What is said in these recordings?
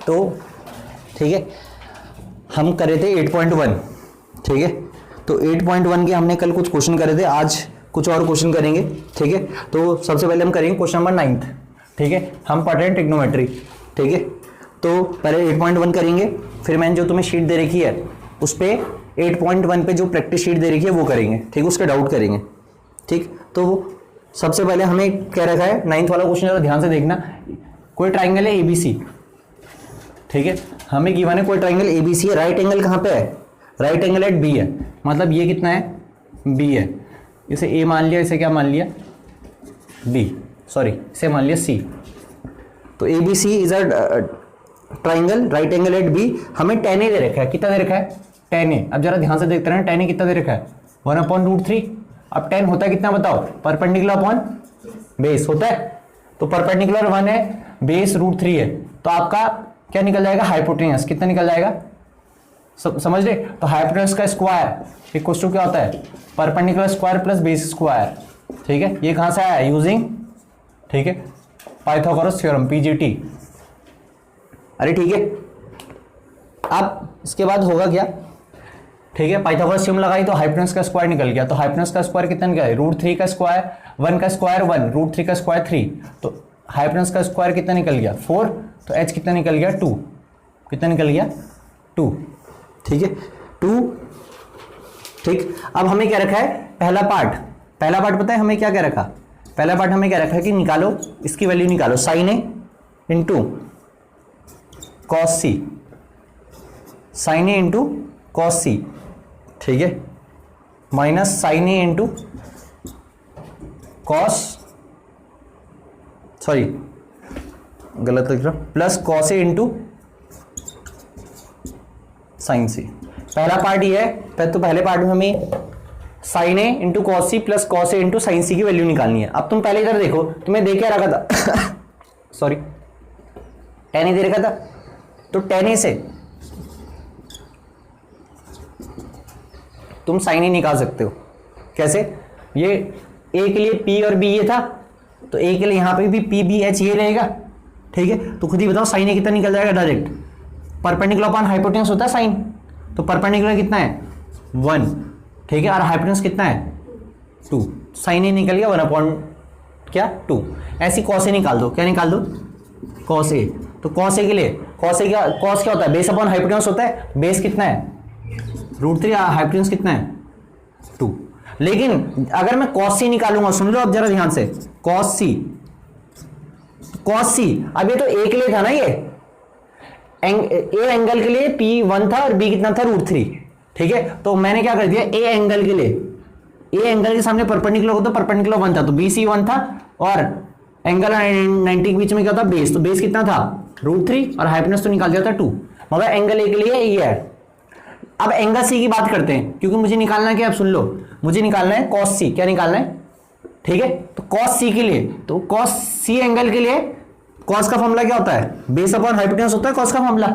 तो ठीक है, हम करे थे 8.1, ठीक है, तो 8.1 के हमने कल कुछ क्वेश्चन करे थे, आज कुछ और क्वेश्चन करेंगे, ठीक है। तो सबसे पहले हम करेंगे क्वेश्चन नंबर 9, ठीक है, हम पढ़ रहे हैं ट्रिग्नोमेट्री, ठीक है। तो पहले 8.1 करेंगे, फिर मैंने जो तुम्हें शीट दे रखी है उस पर 8.1 पे जो प्रैक्टिस शीट दे रखी है वो करेंगे, ठीक, उसके डाउट करेंगे, ठीक। तो सबसे पहले हमें क्या रखा है, 9th वाला क्वेश्चन जरा ध्यान से देखना। कोई ट्राइंगल है ABC, ठीक है, हमें गिवन है कोई ट्राइंगल ABC है, राइट एंगल कहाँ पे है, राइट एंगल एट B है, मतलब ये कितना है, B है, इसे A मान लिया, इसे क्या मान लिया, B, सॉरी इसे मान लिया C। तो ABC is a triangle right angle at B, हमें tan A दे रखा है, कितना दे रखा है, tan A। अब जरा ध्यान से देखते हैं, tan A कितना दे रखा है, 1/√3। अब tan होता है कितना बताओ, परपेंडिकुलर अपॉन बेस होता है, तो परपेंडिकुलर 1 है, बेस √3 है, तो आपका क्या निकल जाएगा, हाइपोटेन्यूस कितना निकल जाएगा, समझ रहे। तो हाइपोटेन्यूस का स्क्वायर इक्वल टू क्या होता है, perpendicular square plus base square, ठीक है। ये कहां से आया, यूजिंग, ठीक है, पाइथागोरस थ्योरम PGT। अरे ठीक है, अब इसके बाद होगा क्या, ठीक है, पाइथागोरस थ्योरम लगाई तो हाइपोटेन्यूस का स्क्वायर निकल गया, तो हाइपोटेन्यूस का स्क्वायर कितना निकला है, √3 का स्क्वायर, 1 का स्क्वायर 1, √3 का स्क्वायर 3, तो हाइपोटेन्यूस का स्क्वायर कितना निकल गया 4, तो h कितना निकल गया 2, कितना निकल गया 2, ठीक है 2, ठीक। अब हमें क्या रखा है, पहला पार्ट पता है हमें क्या क्या रखा, पहला पार्ट हमें क्या रखा है कि निकालो, इसकी वैल्यू निकालो, sin A into cos C, sin A into cos C, ठीक है, minus sin A into cos, sorry गलत लिख रहा, plus cos A into sin C। पहला पार्ट ये है, तो पहले पार्ट में हमें sin A into cos C plus cos A into sin C की वैल्यू निकालनी है। अब तुम पहले इधर देखो, तुम्हें दे क्या रखा था सॉरी tan A दे रखा था, तो tan A से तुम sin A निकाल सकते हो, कैसे, ये A के लिए P और B ये था, तो A के लिए यहां पे भी P B H ये रहेगा, ठीक है। तो खुद ही बताओ sin A कितना निकल जाएगा, डायरेक्ट परपेंडिकुलर अपॉन हाइपोटेन्यूस होता है साइन, तो परपेंडिकुलर कितना है 1, ठीक है, और हाइपोटेन्यूस कितना है 2, sin A निकल गया 1 क्या 2। ऐसी cos A निकाल दो, क्या निकाल दो, cos A। तो cos A के लिए cos A क्या, cos क्या होता है, बेस अपॉन हाइपोटेन्यूस होता है, बेस कितना है √3, हाइपोटेन्यूस कितना है 2। लेकिन अगर मैं cos C निकालूंगा, सुन लो अब जरा ध्यान से, cos C, अब ये तो A के लिए था ना, ये A एंगल के लिए P1 था और B कितना था √3, ठीक है। तो मैंने क्या कर दिया, A एंगल के लिए, A एंगल के सामने परपेंडिकुलर होता, परपेंडिकुलर 1 था, तो BC 1 था, और एंगल 90 के बीच में क्या था, बेस, तो बेस कितना था √3 और हाइपोटेन्यूस तो निकाल दिया था 2, मगर एंगल A के लिए ये है। अब एंगल C की बात करते हैं, क्योंकि मुझे निकालना है क्या, अब सुन लो, मुझे निकालना है cos C, क्या निकालना है, ठीक है। तो cos C के लिए, तो cos C एंगल के लिए cos का फॉर्मूला क्या होता है, बेस अपॉन हाइपोटेन्यूस होता है cos का फॉर्मूला।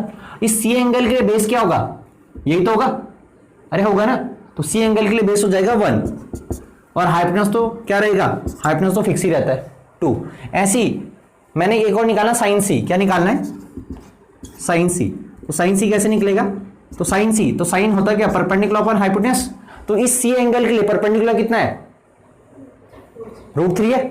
इस C एंगल के लिए बेस क्या होगा, यही तो होगा, अरे होगा ना, तो C एंगल के लिए बेस हो जाएगा 1 और हाइपोटेन्यूस तो क्या रहेगा, हाइपोटेन्यूस तो फिक्स ही रहता है 2। ऐसी मैंने एक और निकाला sin C, क्या निकालना है sin C, तो sin C कैसे निकलेगा, तो sin C, तो sin होता है क्या, परपेंडिकुलर अपॉन हाइपोटेन्यूस, तो इस C एंगल के लिए परपेंडिकुलर कितना है √3 है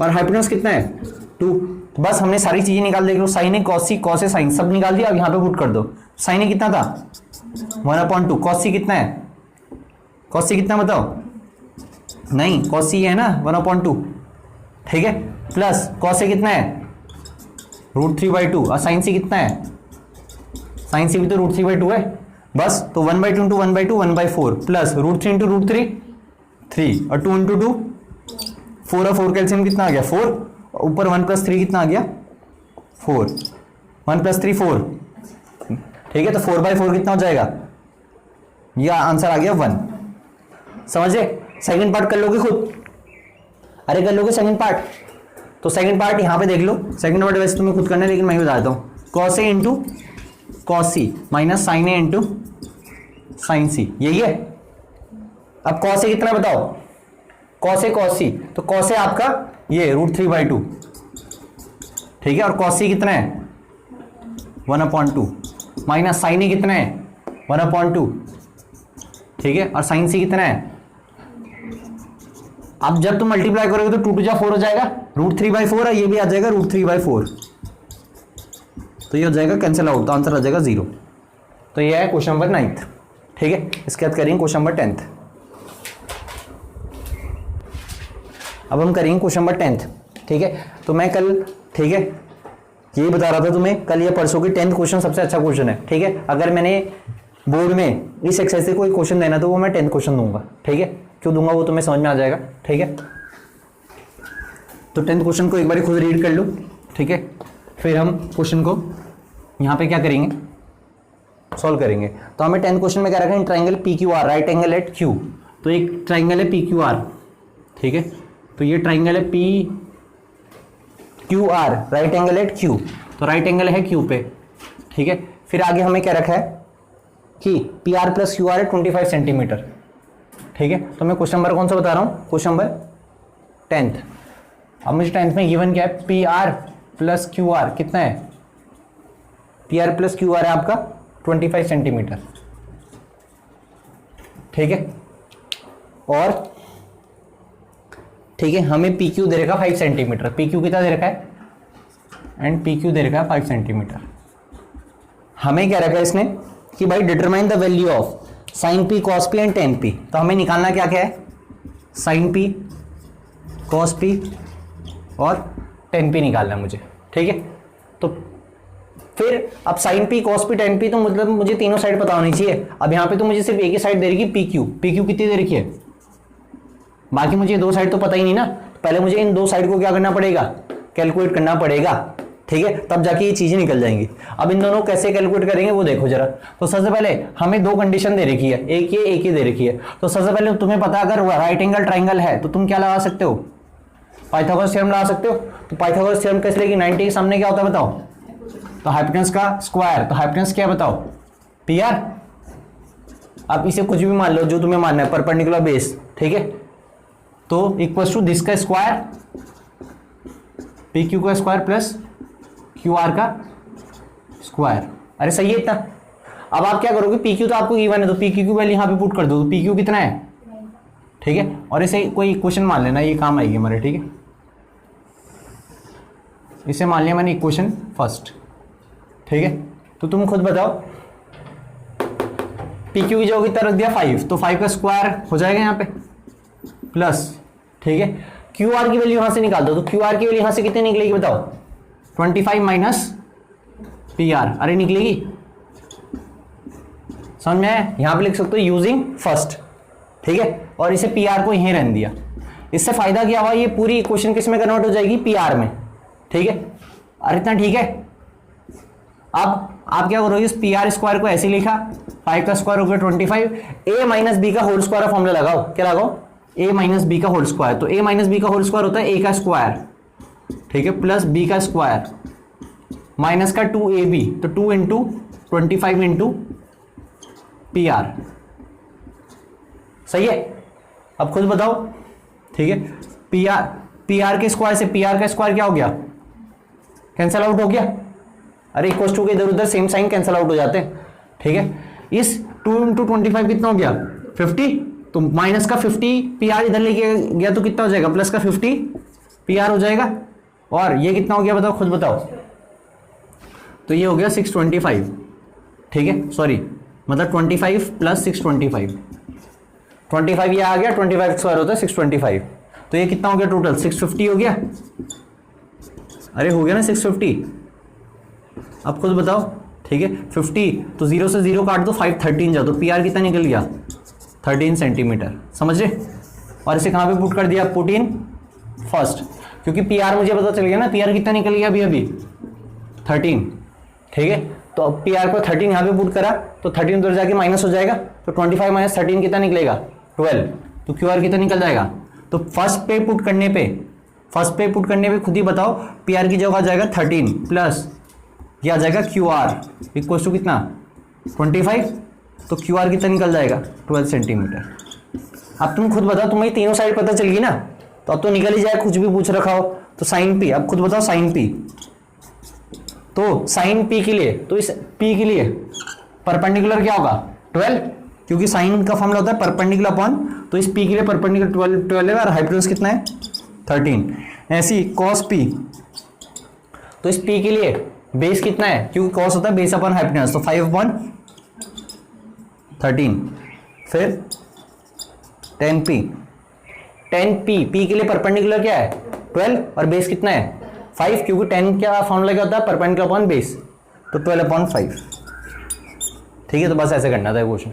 और हाइपोटेन्यूस कितना है 2। तो बस हमने सारी चीजें निकाल दी, sin A cos C cos A sin सब निकाल दिया। अब यहाँ पे पुट कर दो, sin A कितना था 1/2, cos C कितना है, cos C कितना बताओ, नहीं cos C है ना 1/2, ठीक है, प्लस cos A कितना है √3/2 और sin C कितना है, sin C भी तो √3/2 है, बस तो 1/2 इंटू 1/2 1/4 प्लस √3 इंटू √3 3 और 2 इंटू 2 4 और 4 कैल्सियम कितना आ गया 4, ऊपर 1 + 3 कितना आ गया 4, 1 + 3 4, ठीक है। तो 4/4 कितना हो जाएगा, यह आंसर आ गया 1। समझे, सेकंड पार्ट कर लोगे खुद, अरे कर लोगे सेकंड पार्ट, तो सेकंड पार्ट यहां पे देख लो, सेकंड पार्ट वैसे तुम्हें खुद करना है लेकिन मैं बता देता हूं, cos A into cos C minus sin A into sin C, यही है। अब cos A कितना बताओ, cos A cos C, तो cos A आपका ये √3/2, ठीक है, और cos C कितना है 1/2 माइनस साइन ए कितना है 1/2, ठीक है, और साइन सी कितना है। अब जब तुम मल्टीप्लाई करोगे तो 2 2 जा 4 हो जाएगा, √3/4 है, ये भी आ जाएगा √3/4, तो ये हो जाएगा कैंसिल आउट, तो आंसर आ जाएगा 0। तो ये है क्वेश्चन नंबर 9th, ठीक है। इसके बाद करेंगे क्वेश्चन नंबर 10th। अब हम करेंगे क्वेश्चन नंबर 10th, ठीक है। तो मैं कल, ठीक है, यही बता रहा था तुम्हें कल या परसों की 10th क्वेश्चन सबसे अच्छा क्वेश्चन है, ठीक है। अगर मैंने बोर्ड में इस एक्सरसाइज से कोई क्वेश्चन देना तो वो मैं 10th क्वेश्चन दूंगा, ठीक है। क्यों दूंगा वो तुम्हें समझ में आ जाएगा, ठीक है। तो 10th क्वेश्चन को एक बार खुद रीड कर लो, ठीक है, फिर हम क्वेश्चन को यहाँ पे क्या करेंगे, सॉल्व करेंगे। तो हमें 10th क्वेश्चन में क्या रखा है, triangle PQR right angle at Q। तो एक ट्राइंगल है PQR, ठीक है, तो ये ट्राइंगल है PQR right angle at Q, तो राइट एंगल है Q पे, ठीक है। फिर आगे हमें क्या रखा है कि PR + QR है 25 सेंटीमीटर, ठीक है। तो मैं क्वेश्चन नंबर कौन सा बता रहा हूँ, क्वेश्चन नंबर 10th। अब मुझे 10th में गिवन क्या है, PR + QR कितना है, PR + QR है आपका 25 सेंटीमीटर, ठीक है। और ठीक है, हमें PQ दे रखा 5 सेंटीमीटर, PQ कितना दे रखा है एंड PQ दे रखा है 5 सेंटीमीटर। हमें क्या रखा है इसने कि भाई determine the value of sin P cos P and tan P। तो हमें निकालना क्या क्या है, sin P cos P और tan P निकालना है मुझे, ठीक है। तो फिर अब sin P cos P tan P तो मतलब मुझे तीनों साइड पता होनी चाहिए। अब यहाँ पे तो मुझे सिर्फ एक ही साइड दे रखी PQ, PQ कितनी दे रखी है, बाकी मुझे दो साइड तो पता ही नहीं ना। पहले मुझे इन दो साइड को क्या करना पड़ेगा, कैलकुलेट करना पड़ेगा, ठीक है, तब जाके ये चीजें निकल जाएंगी। अब इन दोनों कैसे कैलकुलेट करेंगे वो देखो जरा। तो सबसे पहले हमें दो कंडीशन दे रखी है, एक ये एक ही दे रखी है। तो सबसे पहले तुम्हें पता है अगर राइट एंगल ट्राइंगल है तो तुम क्या लगा सकते हो, पाइथागोरस थ्योरम लगा सकते हो। तो पाइथागोरस थ्योरम कैसे लेगी, 90 के सामने क्या होता है बताओ, तो हाइपोटेनस का स्क्वायर। तो हाइपोटेनस क्या बताओ, PR। आप इसे कुछ भी मान लो जो तुम्हें मानना है, परपेंडिकुलर बेस, ठीक है। तो इक्वल्स टू दिस का स्क्वायर, PQ का स्क्वायर प्लस QR का स्क्वायर। अरे सही है इतना। अब आप क्या करोगे, PQ तो आपको गिवन है तो PQ की वैल्यू यहां पे पुट कर दो। तो PQ कितना है, ठीक है, और इसे कोई इक्वेशन मान लेना, ये काम आएगी हमारे, ठीक है। इसे मान लिया मैंने इक्वेशन फर्स्ट, ठीक है। तो तुम खुद बताओ, PQ की जगह कितना रख दिया 5, तो 5 का स्क्वायर हो जाएगा यहाँ पे प्लस, ठीक है। QR की वैल्यू यहां से निकाल दो। तो QR की वैल्यू यहां से कितनी निकलेगी बताओ, 25 माइनस PR। अरे निकलेगी, समझ में आया। यहां पे लिख सकते हो यूजिंग फर्स्ट, ठीक है, और इसे PR को यहीं रहने दिया। इससे फायदा क्या हुआ, ये पूरी इक्वेशन किस में कन्वर्ट हो जाएगी, PR में, ठीक है। अरे इतना ठीक है। अब आप क्या करोगे, इस PR स्क्वायर को ऐसे लिखा, 5 का स्क्वायर हो गया 25, A माइनस बी का होल स्क्वायर फॉर्मूला लगाओ, क्या लगाओ, A माइनस बी का होल स्क्वायर। तो A माइनस बी का होल स्क्वायर होता है A का स्क्वायर, ठीक है, प्लस B का स्क्वायर माइनस का 2AB, तो 2 इंटू 25 इंटू PR, सही है। अब खुद बताओ, ठीक है, PR के स्क्वायर से PR का स्क्वायर क्या हो गया, कैंसल आउट हो गया। अरे इक्वल टू के इधर उधर सेम साइन कैंसल आउट हो जाते हैं, ठीक है। इस 2 इंटू 25 कितना हो गया 50, तो माइनस का 50 PR इधर लेके गया तो कितना हो जाएगा, प्लस का 50 PR हो जाएगा। और ये कितना हो गया बताओ, खुद बताओ। तो ये हो गया 625, ठीक है, सॉरी मतलब 25 प्लस 625, 25 ये आ गया, 25 स्क्वायर होता है 625। तो ये कितना हो गया टोटल, 650 हो गया। अरे हो गया ना 650। अब खुद बताओ, ठीक है, 50 तो 0 से 0 काट दो, 5 13 जाओ, तो PR कितना निकल गया 13 सेंटीमीटर, समझ रहे। और इसे कहाँ पे पुट कर दिया, पुट इन फर्स्ट, क्योंकि PR मुझे पता चल गया ना, PR कितना निकल गया अभी 13, ठीक है। तो अब PR को 13 यहाँ पे पुट करा तो 13 उधर जाके माइनस हो जाएगा, तो 25 माइनस 13 कितना निकलेगा 12, तो QR कितना निकल जाएगा। तो फर्स्ट पे पुट करने पे खुद ही बताओ, PR की जगह आ जाएगा 13 प्लस ये आ जाएगा QR इक्वल टू कितना 25, तो QR कितना निकल जाएगा 12 सेंटीमीटर। अब तुम खुद बताओ, तुम्हें तीनों साइड पता चल गई ना, तो अब तो निकल ही जाए, कुछ भी पूछ रखा हो। तो साइन P, अब खुद बताओ साइन P, तो साइन पी के लिए, तो इस पी के लिए परपेंडिकुलर क्या होगा 12, क्योंकि साइन का फॉर्मूला होता है परपेंडिकुलर अपॉन, तो इस पी के लिए परपेंडिकुलर 12 है और हाइपोटेन्यूज कितना है 13। ऐसी कॉस पी, तो इस पी के लिए बेस कितना है, क्योंकि कॉस होता है बेस अपॉन हाइपोटेन्यूज, तो 5/13। फिर 10p, 10p, p के लिए परपेंडिकुलर क्या है 12 और बेस कितना है 5, क्योंकि 10 का फॉर्मूला क्या होता है परपेंडिकुलर अपॉन बेस, तो 12/5। ठीक है, तो बस ऐसे करना था क्वेश्चन।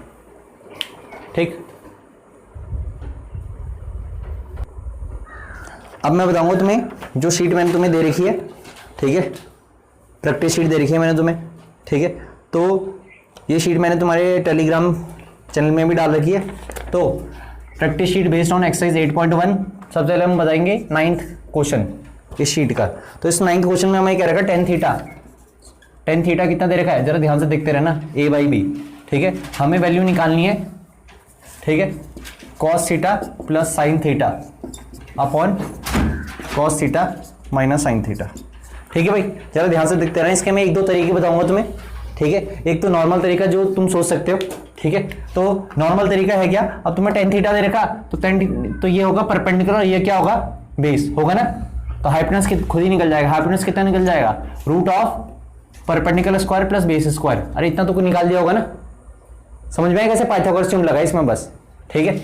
ठीक, अब मैं बताऊंगा तुम्हें जो शीट मैंने तुम्हें दे रखी है, ठीक है, प्रैक्टिस शीट दे रखी है मैंने तुम्हें, ठीक है। तो ये शीट मैंने तुम्हारे टेलीग्राम चैनल में भी डाल रखी है। तो practice sheet based on exercise 8.1, सबसे पहले हम बताएंगे 9th क्वेश्चन इस शीट का। तो इस 9th क्वेश्चन में हमें क्या रखा, टेन थीटा कितना दे रखा है, जरा ध्यान से देखते रहना, a/b, ठीक है। हमें वैल्यू निकालनी है, ठीक है, cos theta plus sine theta upon cos theta minus sine theta. ठीक है भाई, जरा ध्यान से देखते रहना। इसके मैं एक दो तरीके बताऊंगा तुम्हें, ठीक है। एक तो नॉर्मल तरीका जो तुम सोच सकते हो, ठीक है। तो नॉर्मल तरीका है क्या, अब तुम्हें टेन थीटा दे रखा, तो ये होगा परपेंडिकुलर, ये क्या होगा बेस होगा ना, तो हाइपोटेन्यूज खुद ही निकल जाएगा। हाइपोटेन्यूज कितना निकल जाएगा, root of perpendicular square plus base square. अरे इतना तो कुछ निकाल दिया होगा ना, समझ में आया कैसे पाइथागोरस थ्योरम लगा इसमें बस, ठीक है।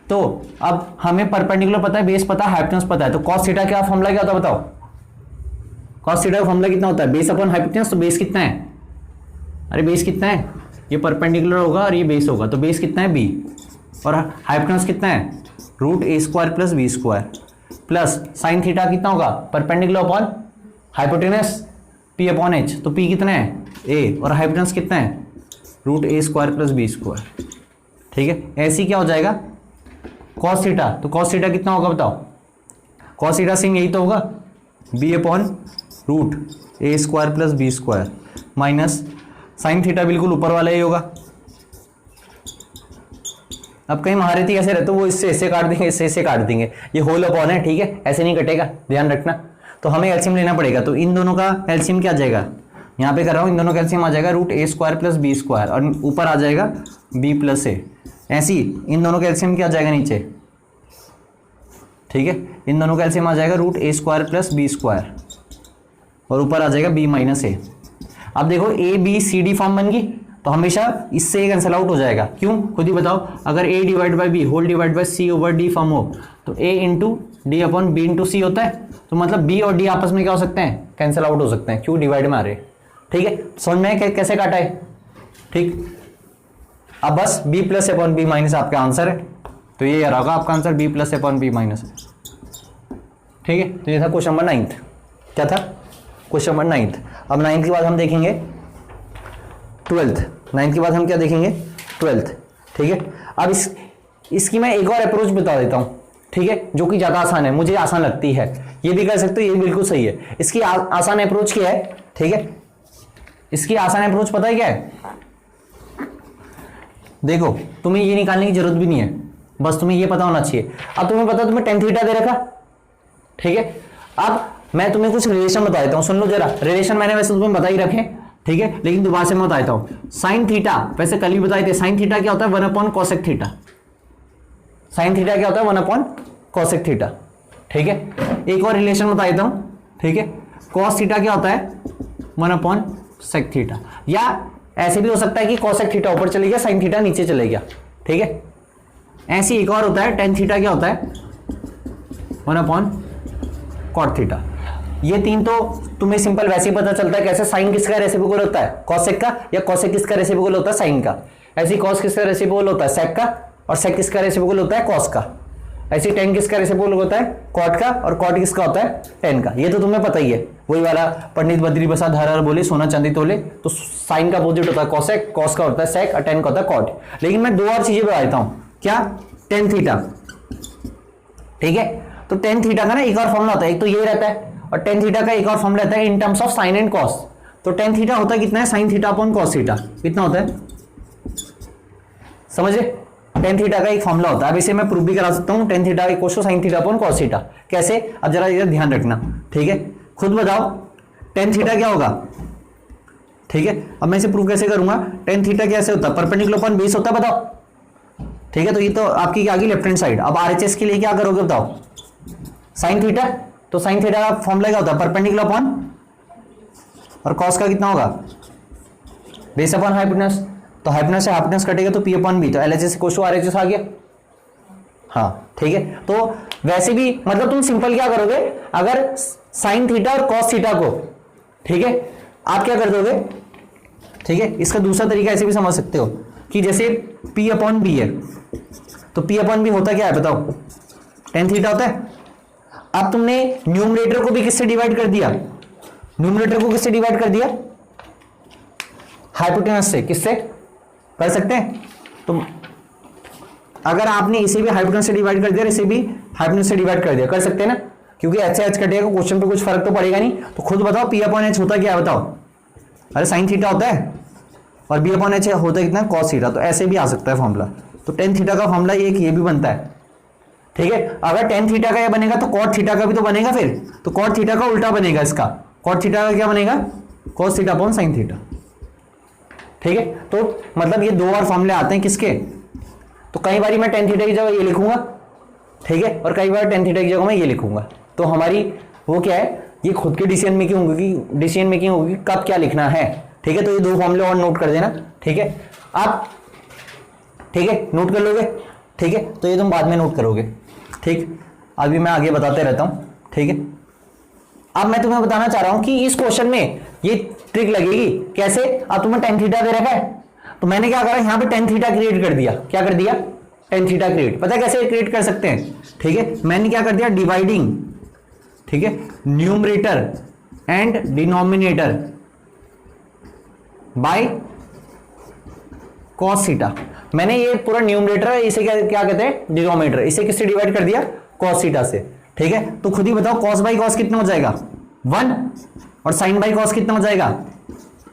तो अब हमें परपेंडिकुलर पता है, बेस पता है, हाइपोटेन्यूज पता है, तो cos थीटा का फॉर्मूला क्या होता है बताओ, cos थीटा का फॉर्मूला कितना होता है, बेस अपॉन हाइपोटेन्यूज, तो बेस कितना है, अरे बेस कितना है, ये परपेंडिकुलर होगा और ये बेस होगा, तो बेस कितना है b, और हाइपोटेन्यूज कितना है √a² plus b² plus sine theta कितना होगा परपेंडिकुलर अपॉन हाइपोटेन्यूज p/h, तो p कितना है a और हाइपोटेन्यूज कितना है √a² प्लस b²। ठीक है, ऐसी क्या हो जाएगा cos थीटा, तो cos थीटा कितना होगा बताओ, cos थीटा सेम यही तो होगा b/√a² plus b² minus sine theta बिल्कुल ऊपर वाला ही होगा। अब कहीं महारथी ऐसे रहते वो इससे ऐसे काट देंगे, इससे ऐसे काट देंगे, ये होल अपॉन है, ठीक है, ऐसे नहीं कटेगा, ध्यान रखना। तो हमें एलसीएम लेना पड़ेगा, तो इन दोनों का एलसीएम क्या आ जाएगा, यहाँ पे कर रहा हूँ, इन दोनों का एलसीएम आ जाएगा √a² प्लस b² और ऊपर आ जाएगा b प्लस a। ऐसी इन दोनों का एलसीएम क्या आ जाएगा नीचे, ठीक है, इन दोनों का एलसीएम आ जाएगा √a² प्लस b² और ऊपर आ जाएगा b माइनस a। अब देखो a b c d form बन गई, तो हमेशा इससे कैंसिल आउट हो जाएगा, क्यों खुद ही बताओ, अगर a divide by b whole divide by c over d form हो तो a into D upon b into c होता है, तो मतलब b और d आपस में क्या हो सकते हैं, कैंसिल आउट हो सकते हैं, क्यों डिवाइड में आ रहे। ठीक है, समझ में कैसे काटा है, ठीक। अब बस b plus upon b minus आपका आंसर है, तो ये रहा होगा आपका answer b plus upon b minus. ठीक है, तो ये था क्वेश्चन नंबर 9। क्या था क्वेश्चन नंबर 9। अब 9 के बाद हम देखेंगे 12th, 9 के बाद हम क्या देखेंगे 12th। ठीक है, अब इसकी मैं एक और अप्रोच बता देता हूं, ठीक है, जो कि ज्यादा आसान है, मुझे आसान लगती है, ये भी कर सकते हो, ये बिल्कुल सही है। इसकी आसान अप्रोच क्या है, ठीक है, इसकी आसान अप्रोच पता है क्या है, देखो तुम्हें ये निकालने की जरूरत भी नहीं है, बस तुम्हें ये पता होना चाहिए। अब तुम्हें पता, तुम्हें टेन थीटा दे रखा, ठीक है। अब मैं तुम्हें कुछ रिलेशन बता देता हूं, सुन लो जरा, रिलेशन मैंने वैसे तुम्हें बता ही रखे, ठीक है, लेकिन दोबारा से मैं बता देता हूं। साइन थीटा वैसे कल भी बताए थे, साइन थीटा क्या होता है 1/cosec थीटा, साइन थीटा क्या होता है 1/cosec थीटा। ठीक है, एक और रिलेशन बता देता हूं, ठीक है, cos थीटा क्या होता है 1/sec थीटा, या ऐसे भी हो सकता है कि cosec थीटा ऊपर चले गया, साइन थीटा नीचे चले गया। ठीक है, ऐसी एक और होता है tan थीटा क्या होता है 1/cot थीटा। ये तीन तो तुम्हें सिंपल वैसे ही पता चलता है, कैसे साइन किसका रेसिप्रोकल होता है cosec का, या cosec किसका रेसिप्रोकल होता है साइन का, ऐसी cos किसका रेसिप्रोकल होता है sec का, और sec किसका रेसिप्रोकल होता है cos का, ऐसी tan किसका रेसिप्रोकल होता है cot का, और cot किसका होता है tan का। ये तो तुम्हें पता ही है, वही वाला पंडित बद्री प्रसाद हर हर बोले सोना चांदी तोले, तो साइन का अपोजिट होता है cosec, cos का होता है sec और tan का होता है cot। लेकिन मैं दो और चीजें बता देता हूं, क्या tan थीटा, ठीक है, तो tan थीटा का ना एक और फॉर्मूला होता है, एक तो ये रहता है, और tan थीटा का एक और फॉर्मूला रहता है in terms of sine and cos. तो tan थीटा होता है कितना है, sin theta upon cos theta, कितना होता है समझे, tan थीटा का एक फॉर्मूला होता है। अब इसे मैं प्रूव भी करा सकता हूं, tan theta equals to sin theta upon cos theta. कैसे, अब जरा इधर ध्यान रखना, ठीक है, खुद बताओ tan थीटा क्या होगा, ठीक है, अब मैं इसे प्रूव कैसे करूंगा, टेन थीटा कैसे होता है, परपेंडिकुलर अपॉन बेस होता है, बताओ। ठीक है, तो ये तो आपकी क्या आ गई लेफ्ट हैंड साइड। अब आरएचएस के लिए क्या करोगे बताओ, साइन थीटा, तो साइन थीटा का फॉर्मूला क्या होता है, परपेंडिकुलर अपॉन, और कॉस का कितना होगा, बेस अपॉन हाइपोटेनस, तो हाइपोटेनस से हाइपोटेनस कटेगा तो पी अपॉन बी, तो एलएचएस इक्वल टू आरएचएस आ गया। हाँ ठीक है, तो वैसे भी मतलब तुम सिंपल क्या करोगे, अगर साइन थीटा और कॉस थीटा को, ठीक है, आप क्या कर दोगे, ठीक है, इसका दूसरा तरीका ऐसे भी समझ सकते हो कि जैसे P अपॉन बी है, तो P अपॉन बी होता क्या है बताओ, टेन थीटा होता है। अब तुमने न्यूमरेटर को भी किससे डिवाइड कर दिया, न्यूमरेटर को किससे डिवाइड कर दिया, हाइपोटेनस से, किससे कर सकते हैं, तो अगर आपने इसे भी हाइपोटेनस से डिवाइड कर दिया, इसे भी हाइपोटेनस से डिवाइड कर दिया, कर सकते हैं ना, क्योंकि एच से एच कटेगा, क्वेश्चन पे कुछ फर्क तो पड़ेगा नहीं। तो खुद बताओ P अपॉन एच होता क्या है बताओ, अरे साइन थीटा होता है, और B अपॉन एच होता है कितना, कॉस थीटा, तो ऐसे भी आ सकता है फॉर्मूला। तो टेन थीटा का फॉर्मूला ये भी बनता है, ठीक है। अगर टेन थीटा का ये बनेगा तो कॉट थीटा का भी तो बनेगा, फिर तो कॉट थीटा का उल्टा बनेगा इसका, कॉट थीटा का क्या बनेगा, cos theta upon sine theta, ठीक है। तो मतलब ये दो बार फॉर्मूले आते हैं किसके, तो कई बार मैं टेन थीटा की जगह ये लिखूंगा, ठीक है, और कई बार टेन थीटा की जगह मैं ये लिखूंगा। तो हमारी वो क्या है, ये खुद की डिसीजन मेकिंग होगी कब क्या लिखना है, ठीक है। तो ये दो फॉर्मूले और नोट कर देना, ठीक है, आप ठीक है नोट कर लोगे, ठीक है, तो ये तुम बाद में नोट करोगे, ठीक। अभी मैं आगे बताते रहता हूं, ठीक है। अब मैं तुम्हें बताना चाह रहा हूं कि इस क्वेश्चन में ये ट्रिक लगेगी कैसे। अब तुम्हें टेन थीटा दे रखा है, तो मैंने क्या करा, यहां पे टेन थीटा क्रिएट कर दिया, क्या कर दिया, टेन थीटा क्रिएट, पता है कैसे क्रिएट कर सकते हैं, ठीक है। मैंने क्या कर दिया, डिवाइडिंग, ठीक है, numerator and denominator by cos theta. मैंने ये पूरा न्यूमरेटर है, इसे क्या कहते हैं, डिनोमिनेटर, इसे किससे डिवाइड कर दिया, कॉस थीटा से, ठीक है। तो खुद ही बताओ कॉस बाई कॉस कितना हो जाएगा, 1, और साइन बाई कॉस कितना हो जाएगा,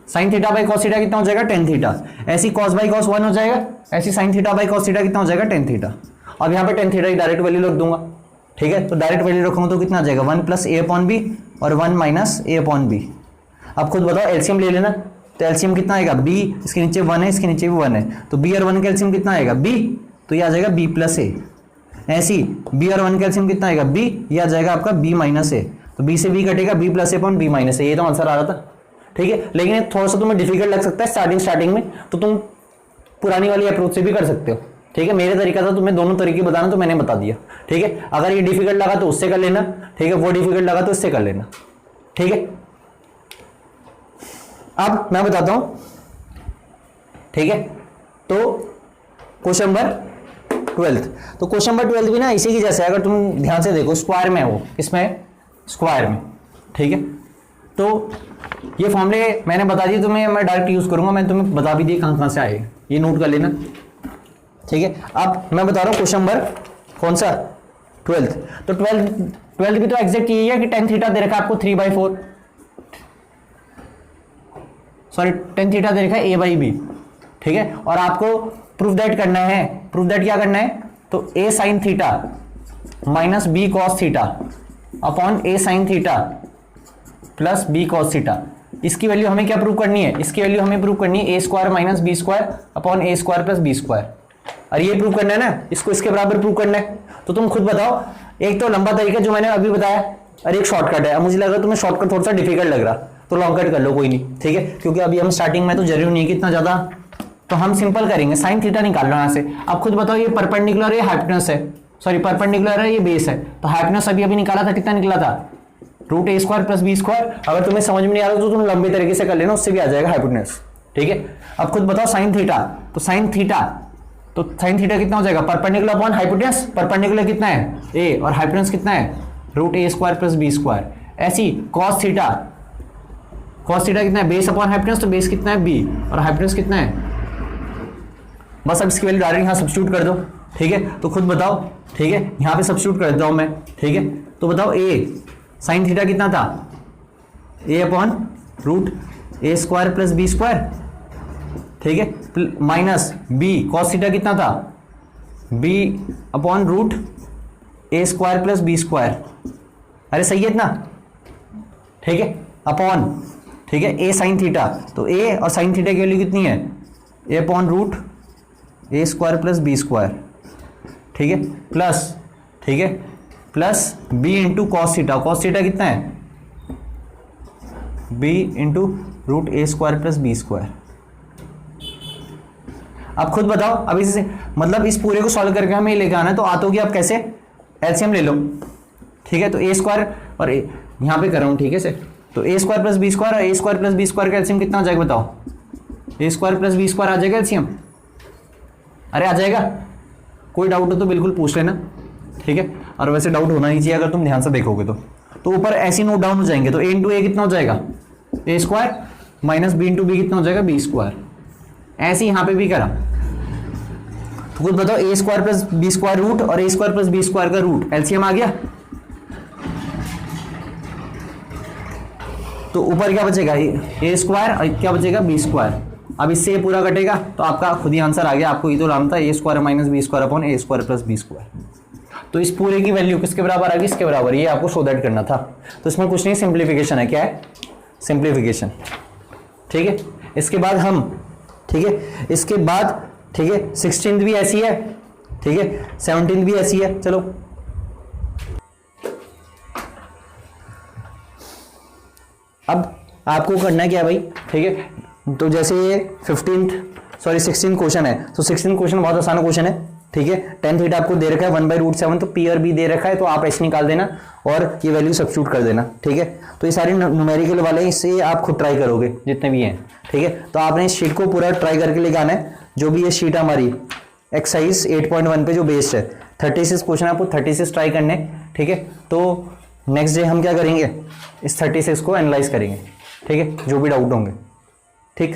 sine theta by cos theta कितना हो जाएगा, टेन थीटा। ऐसी कॉस बाई कॉस 1 हो जाएगा, ऐसी sine theta by cos theta कितना हो जाएगा, टेन थीटा। अब यहाँ पे टेन थीटा की डायरेक्ट वैल्यू रख दूंगा, ठीक है। तो डायरेक्ट वैल्यू रखूंगा तो कितना आ जाएगा, 1 प्लस ए अपॉन बी और 1 माइनस ए अपॉन बी। अब खुद बताओ एलसीएम ले लेना, तो एलसीएम कितना आएगा, बी, इसके नीचे 1 है, इसके नीचे भी 1 है, तो बी और 1 का एलसीएम कितना आएगा, बी, तो ये आ जाएगा बी प्लस ए। ऐसी बी और 1 का एलसीएम कितना आएगा, बी, ये आ जाएगा आपका बी माइनस ए, तो बी से बी कटेगा, बी प्लस ए अपॉन बी माइनस ए, ये तो आंसर आ रहा था, ठीक है। लेकिन थोड़ा सा तुम्हें डिफिकल्ट लग सकता है स्टार्टिंग में, तो तुम पुरानी वाली अप्रोच से भी कर सकते हो, ठीक है। मेरे तरीका था तुम्हें दोनों तरीके बताना, तो मैंने बता दिया, ठीक है। अगर ये डिफिकल्ट लगा तो उससे कर लेना, ठीक है, वो डिफिकल्ट लगा तो इससे कर लेना, ठीक है। अब मैं बताता हूं, ठीक है। तो क्वेश्चन नंबर 12, तो क्वेश्चन नंबर 12 भी ना इसी की जैसे, अगर तुम ध्यान से देखो स्क्वायर में है, वो किसमें, स्क्वायर में, ठीक है। तो ये फॉर्मूले मैंने बता दिए तुम्हें, मैं डायरेक्ट यूज करूंगा, मैंने तुम्हें बता भी दिया कहां से आए, ये नोट कर लेना, ठीक है। अब मैं बता रहा हूं क्वेश्चन नंबर कौन सा, 12th। तो 12th भी तो एग्जैक्ट यही है कि टेन थीटा दे रखा है आपको 3/4, सॉरी टेन थीटा दे रखा है a बाई बी, ठीक है। और आपको प्रूफ दैट करना है, प्रूफ दैट क्या करना है, तो a sine theta minus B cos theta upon a sine theta plus B cos theta, इसकी वैल्यू हमें क्या प्रूव करनी है, इसकी वैल्यू हमें प्रूव करनी है a square minus B square upon a square plus B square. और ये प्रूव करना है ना, इसको इसके बराबर प्रूव करना है। तो तुम खुद बताओ, एक तो लंबा तरीका जो मैंने अभी बताया, और एक शॉर्टकट है। अब मुझे लग रहा तुम्हें शॉर्टकट थोड़ा सा डिफिकल्ट लग रहा, तो लॉन्ग कट कर लो, कोई नहीं, ठीक है, क्योंकि अभी हम स्टार्टिंग में तो जरूरी नहीं कि इतना ज्यादा, तो हम सिंपल करेंगे, साइन थीटा निकाल लो यहाँ से। अब खुद बताओ, ये परपेंडिकुलर है, हाइपोटेनस है, सॉरी परपेंडिकुलर है, ये बेस है, तो हाइपोटेनस अभी निकाला था, कितना निकला था, root A square plus B square. अगर तुम्हें समझ में नहीं आ रहा तो तुम लंबे तरीके से कर लेना, उससे भी आ जाएगा हाइपोटेनस, ठीक है। अब खुद बताओ साइन थीटा, तो साइन थीटा कितना हो जाएगा, परपेंडिकुलर अपॉन हाइपोटेनस, परपेंडिकुलर कितना है ए और हाइपोटेनस कितना है, root A square plus B square. ऐसी कॉस थीटा कितना है, बेस अपॉन हाइपोटेनस, तो बेस कितना है बी और हाइपोटेनस कितना है, बस अब इसकी वैल्यू डायरेक्ट यहाँ सब्स्टिट्यूट कर दो, ठीक है। तो खुद बताओ, ठीक है, यहाँ पे सब्स्टिट्यूट कर देता हूँ मैं, ठीक है। तो बताओ ए साइन थीटा कितना था, ए upon root A square plus B square, ठीक है, माइनस बी कॉस थीटा कितना था, B upon root A square plus B square, अरे सही है इतना, ठीक है, अपॉन, ठीक है, ए साइन थीटा, तो ए और साइन थीटा की वैल्यू कितनी है, A upon root A square plus B square, ठीक है, प्लस, ठीक है, plus B into cos theta, cos theta कितना है, B into root A square plus B square. अब खुद बताओ, अब इसे मतलब इस पूरे को सॉल्व करके हमें लेके आना है, तो आते होगी आप कैसे, एलसीएम ले लो, ठीक है, तो ए स्क्वायर और यहां पे कर रहा हूं, ठीक है से, तो ए स्क्वायर प्लस बी स्क्वायर और A square plus B square का एलसीएम कितना आ जाएगा बताओ, A square plus B square आ जाएगा एलसीएम, अरे आ जाएगा, कोई डाउट हो तो बिल्कुल पूछ लेना, ठीक है, और वैसे डाउट होना नहीं चाहिए अगर तुम ध्यान से देखोगे तो ऊपर ऐसे नोट डाउन हो जाएंगे, तो ए इंटू ए कितना हो जाएगा, A square minus B into B कितना हो जाएगा, बी स्क्वायर, ऐसे यहां पे भी करा, तो खुद बताओ A square plus B square root और A square plus B square का रूट, एलसीएम आ गया, तो ऊपर क्या बचेगा, ए स्क्वायर और क्या बचेगा, बी स्क्वायर, अब इससे ये पूरा कटेगा तो आपका खुद ही आंसर आ गया, आपको ये तो लाना था A square minus B square upon A square plus B square, तो इस पूरे की वैल्यू किसके बराबर आ गई, इसके बराबर, ये आपको शो दैट करना था, तो इसमें कुछ नहीं, सिंप्लीफिकेशन है, क्या है, सिंप्लीफिकेशन, ठीक है, इसके बाद हम, ठीक है, इसके बाद, ठीक है, 16th भी ऐसी है, ठीक है, 17th भी ऐसी है, चलो अब आपको करना है क्या भाई, ठीक है, तो जैसे ये 16th क्वेश्चन है, तो 16th क्वेश्चन बहुत आसान क्वेश्चन है, ठीक है, टेन थीटा आपको दे रखा है 1/√7, तो पी और बी दे रखा है, तो आप ऐसे निकाल देना और ये वैल्यू सब्स्टिट्यूट कर देना, ठीक है, तो ये सारे न्यूमेरिकल वाले इससे आप खुद ट्राई करोगे जितने भी हैं, ठीक है, तो आपने इस शीट को पूरा ट्राई करके लेके आना है, जो भी ये शीट हमारी एक्सरसाइज 8.1 पे जो बेस्ड है, 36 क्वेश्चन आपको 36 ट्राई करने, ठीक है, तो नेक्स्ट डे हम क्या करेंगे, इस 36 को एनालाइज करेंगे, ठीक है, जो भी डाउट होंगे, ठीक।